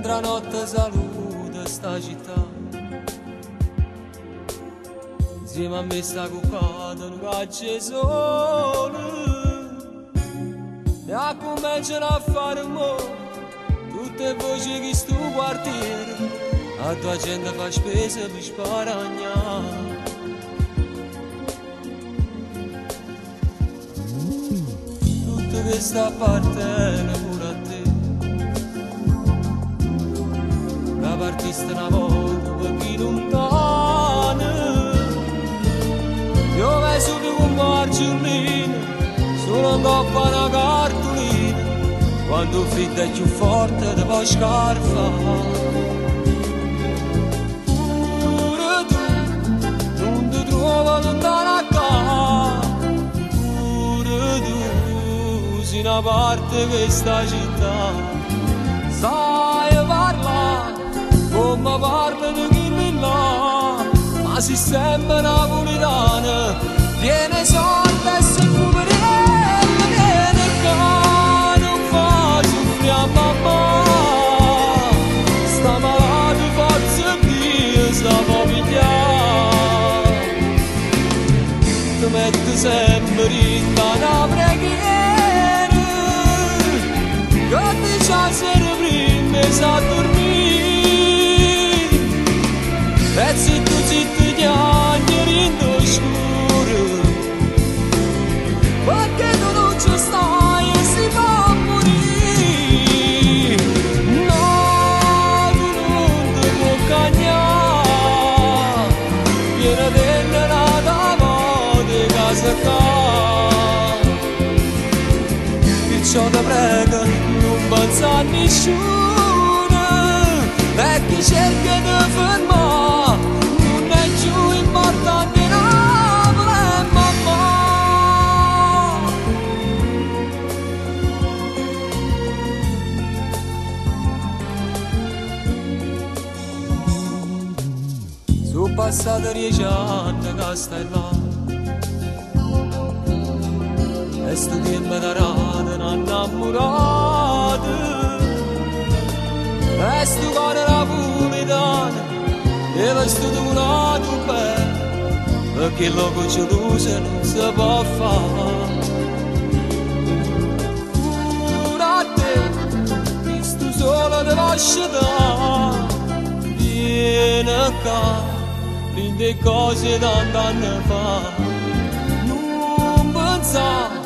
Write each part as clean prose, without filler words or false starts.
mentre la notte saluta sta città. Insieme a me sta cuccata un cacce sole e cominciano a fare rumore tutte voci che sto quartiere, a tua gente fa spesa per sparagnare. Tutta questa parte pure a te, la partista una volta per chi lontana. Io vai subito con margellino, solo un coppa una cartolina, quando fredda è più forte te puoi scarfa. Pure tu non ti trovi lontano a casa, pure tu sei una parte di questa città. Sai parlare come parla di chi là, ma si sembra napolitana, viene sorda e si poverella, viene qua, non fa soffrire a mamma, sta malata forza Dio, sta può pigliare, ti mette sempre in una preghiera, che ti c'ha sera prima sa dormire. E zitto zitto chiacchieri in lo scuro, perché tu non ci stai e si fa morire. No, tu non ti puoi cagnare, viene dentro di casa qua. Perciò ti prego, non pensa a nessuno, e chi cerca di fermare non è più importante Napoli e mamma. Sono passati 10 anni che stai là e sto tempo da rana non innamorato. E sto cuore napolitano e vestito munato bene, perché il loco geloso non si può fare. Pure a te, che sto solo ti lascio dare, vieni qua, prendi cose tanti anni fa. Non pensare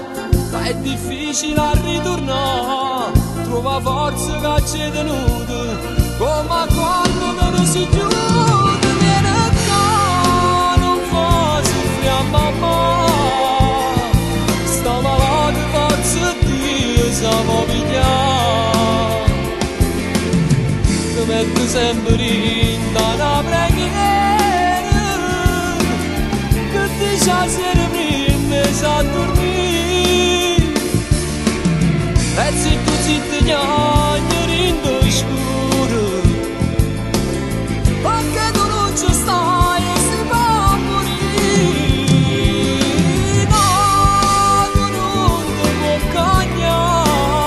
che è difficile a ritornare, trova forza che c'è tenuto, come quando te ne si chiude. Vieni qua, non fa soffrire a mamma, sta malata forza Dio sa può pigliare. Ti metto sempre in una preghiera, che dice a sera prima sa dormire. E zitto zitto chiacchieri in lo scuro, perché tu non ci stai e si fa morire. No, tu non ti puoi cagnare,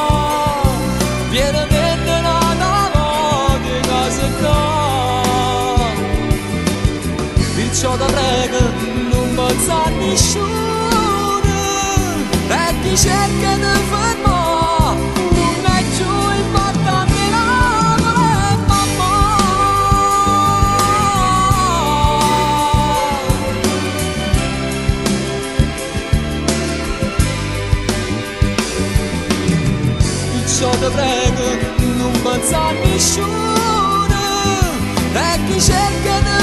viene dentro una di casa qua. Perciò ti prego, non pensa a nessuno, e chi cerca di fermare ti prego, non pensa a nessuno, e chi cerca di